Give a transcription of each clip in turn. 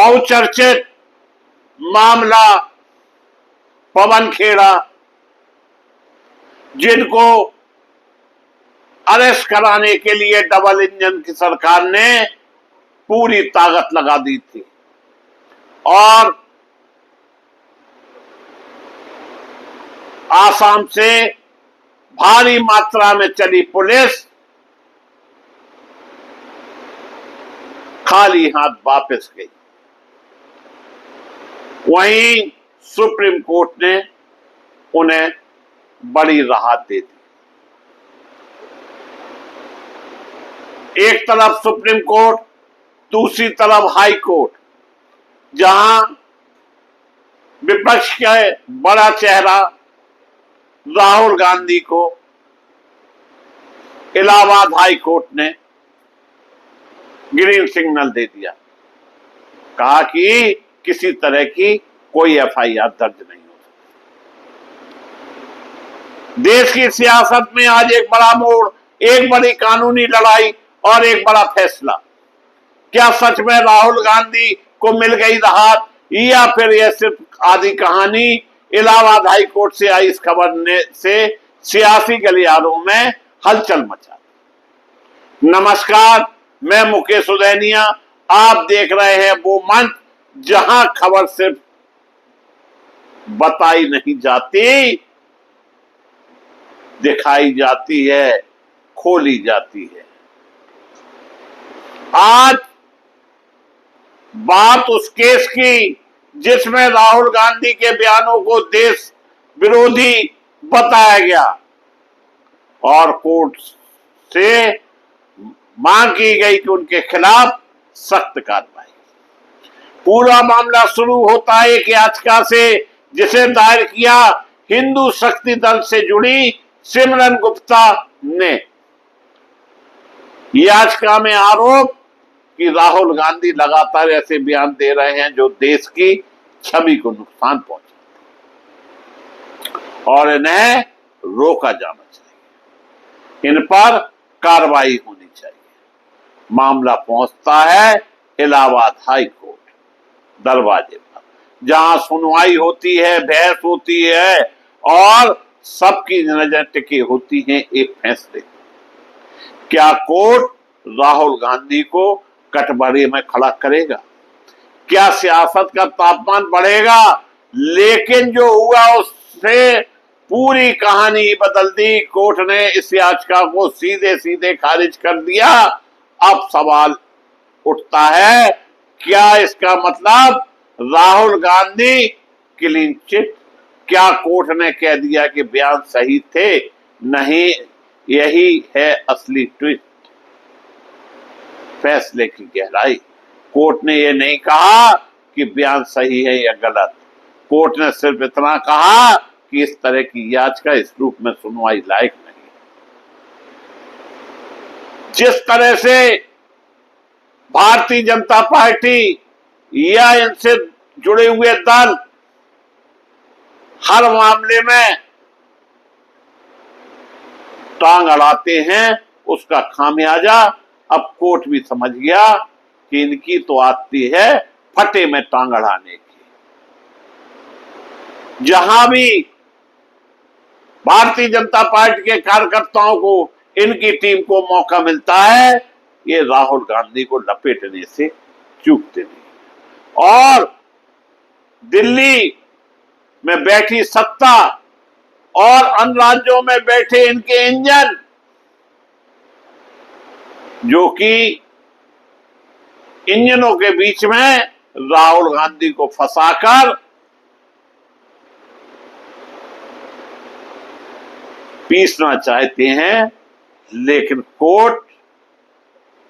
बहुचर्चित मामला पवन खेड़ा, जिनको अरेस्ट कराने के लिए डबल इंजन की सरकार ने पूरी ताकत लगा दी थी और आसाम से भारी मात्रा में चली पुलिस खाली हाथ वापस गई। वहीं सुप्रीम कोर्ट ने उन्हें बड़ी राहत दे दी। एक तरफ सुप्रीम कोर्ट, दूसरी तरफ हाई कोर्ट, जहां विपक्ष के बड़ा चेहरा राहुल गांधी को इलाहाबाद हाई कोर्ट ने ग्रीन सिग्नल दे दिया, कहा कि किसी तरह की कोई एफआईआर दर्ज नहीं हो सकती। देश की सियासत में आज एक बड़ा मोड़, एक बड़ी कानूनी लड़ाई और एक बड़ा फैसला। क्या सच में राहुल गांधी को मिल गई राहत, या फिर यह सिर्फ आधी कहानी? इलाहाबाद हाई कोर्ट से आई इस खबर ने से सियासी गलियारों में हलचल मचा। नमस्कार, मैं मुकेश उदैनिया, आप देख रहे हैं वो मंच जहां खबर सिर्फ बताई नहीं जाती, दिखाई जाती है, खोली जाती है। आज बात उस केस की जिसमें राहुल गांधी के बयानों को देश विरोधी बताया गया और कोर्ट से मांग की गई कि उनके खिलाफ सख्त कार्रवाई। पूरा मामला शुरू होता है एक याचिका से जिसे दायर किया हिंदू शक्ति दल से जुड़ी सिमरन गुप्ता ने। याचिका में आरोप कि राहुल गांधी लगातार ऐसे बयान दे रहे हैं जो देश की छवि को नुकसान पहुंचाते और इन्हें रोका जाना चाहिए, इन पर कार्रवाई होनी चाहिए। मामला पहुंचता है इलाहाबाद हाई कोर्ट दरवाजे पर, जहां सुनवाई होती है, बहस होती है और सबकी नजर टिकी होती है एक फैसले। क्या कोर्ट राहुल गांधी को कटघरे में खड़ा करेगा? क्या सियासत का तापमान बढ़ेगा? लेकिन जो हुआ उससे पूरी कहानी बदल दी। कोर्ट ने इस याचिका को सीधे सीधे खारिज कर दिया। अब सवाल उठता है, क्या इसका मतलब राहुल गांधी क्लीन चिट? क्या कोर्ट ने कह दिया कि बयान सही थे? नहीं, यही है असली ट्विस्ट, फैसले की गहराई। कोर्ट ने यह नहीं कहा कि बयान सही है या गलत। कोर्ट ने सिर्फ इतना कहा कि इस तरह की याचिका इस रूप में सुनवाई लायक नहीं। जिस तरह से भारतीय जनता पार्टी या इनसे जुड़े हुए दल हर मामले में टांग अड़ाते हैं, उसका खामियाजा अब कोर्ट भी समझ गया कि इनकी तो आती है फटे में टांग अड़ाने की। जहां भी भारतीय जनता पार्टी के कार्यकर्ताओं को, इनकी टीम को मौका मिलता है, ये राहुल गांधी को लपेटने से चूकते नहीं। और दिल्ली में बैठी सत्ता और अन्य राज्यों में बैठे इनके इंजन, जो कि इंजनों के बीच में राहुल गांधी को फंसाकर पीसना चाहते हैं, लेकिन कोर्ट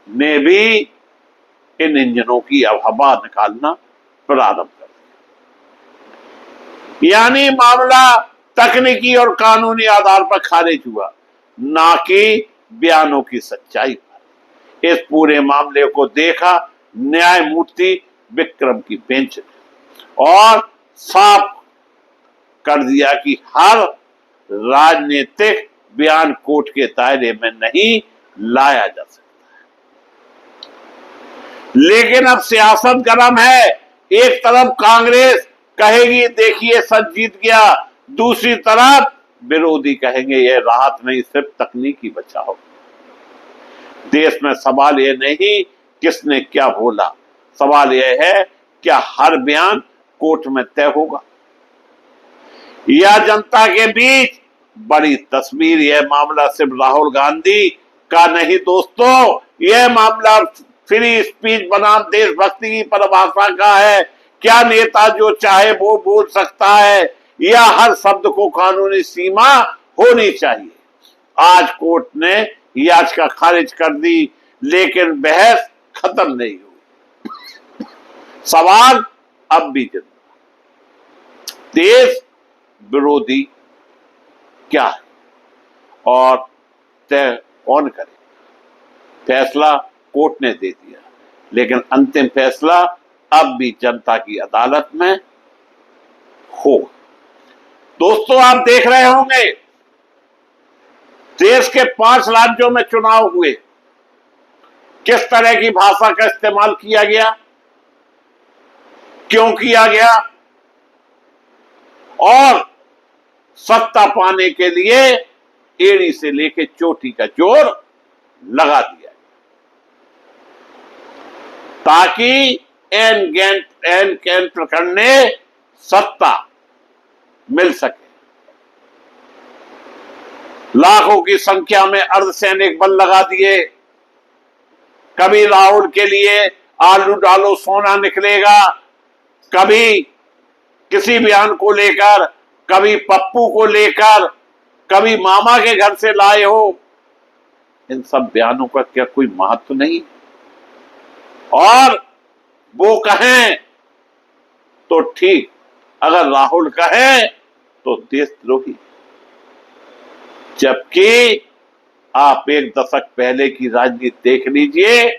ने भी इन इंजनों की अब हवा निकालना प्रारंभ कर दिया। यानी मामला तकनीकी और कानूनी आधार पर खारिज हुआ, ना कि बयानों की सच्चाई पर। इस पूरे मामले को देखा न्यायमूर्ति विक्रम की बेंच ने और साफ कर दिया कि हर राजनीतिक बयान कोर्ट के दायरे में नहीं लाया जा सकता है। लेकिन अब सियासत गर्म है एक तरफ कांग्रेस कहेगी देखिए सच जीत गया, दूसरी तरफ विरोधी कहेंगे यह राहत नहीं सिर्फ तकनीकी बचाव। देश में सवाल यह नहीं किसने क्या बोला, सवाल यह है क्या हर बयान कोर्ट में तय होगा। यह जनता के बीच बड़ी तस्वीर, यह मामला सिर्फ राहुल गांधी का नहीं दोस्तों, यह मामला फ्री स्पीच बनाम देशभक्ति की परिभाषा का है। क्या नेता जो चाहे वो बोल सकता है या हर शब्द को कानूनी सीमा होनी चाहिए। आज कोर्ट ने याचिका खारिज कर दी लेकिन बहस खत्म नहीं हुई। सवाल अब भी जिंदा, देश विरोधी क्या है और तय कौन करे। फैसला कोर्ट ने दे दिया लेकिन अंतिम फैसला अब भी जनता की अदालत में हो। दोस्तों आप देख रहे होंगे देश के 5 राज्यों में चुनाव हुए, किस तरह की भाषा का इस्तेमाल किया गया, क्यों किया गया और सत्ता पाने के लिए एड़ी से लेकर चोटी का जोर लगा दिया ताकि एन कैन प्रकरण ने सत्ता मिल सके। लाखों की संख्या में अर्धसैनिक बल लगा दिए। कभी राहुल के लिए आलू डालो सोना निकलेगा, कभी किसी बयान को लेकर, कभी पप्पू को लेकर, कभी मामा के घर से लाए हो। इन सब बयानों का क्या कोई महत्व नहीं? और वो कहें तो ठीक, अगर राहुल कहें तो देशद्रोही। जबकि आप एक दशक पहले की राजनीति देख लीजिए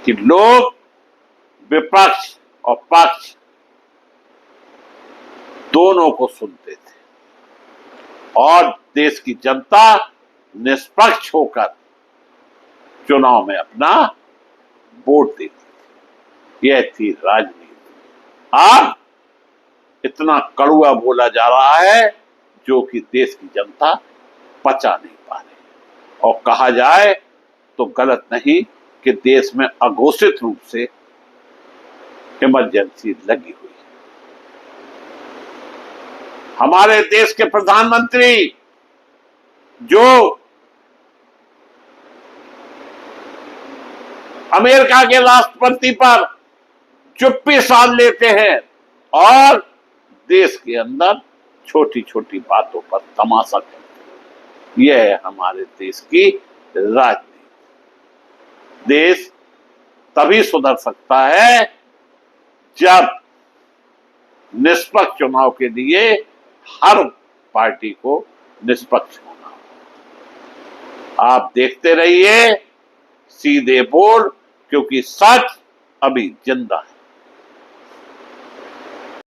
कि लोग विपक्ष और पक्ष दोनों को सुनते थे और देश की जनता निष्पक्ष होकर चुनाव में अपना वोट देती थी। यह थी राजनीति। आज इतना कड़वा बोला जा रहा है जो कि देश की जनता पचा नहीं पा रही। और कहा जाए तो गलत नहीं कि देश में अघोषित रूप से इमरजेंसी लगी हुई है। हमारे देश के प्रधानमंत्री जो अमेरिका के राष्ट्रपति पर चुप्पी साध लेते हैं और देश के अंदर छोटी छोटी बातों पर तमाशा करते हैं। यह है हमारे देश की राजनीति। देश तभी सुधर सकता है जब निष्पक्ष चुनाव के लिए हर पार्टी को निष्पक्ष होना हो। आप देखते रहिए सीधे बोल, क्योंकि सच अभी जिंदा है।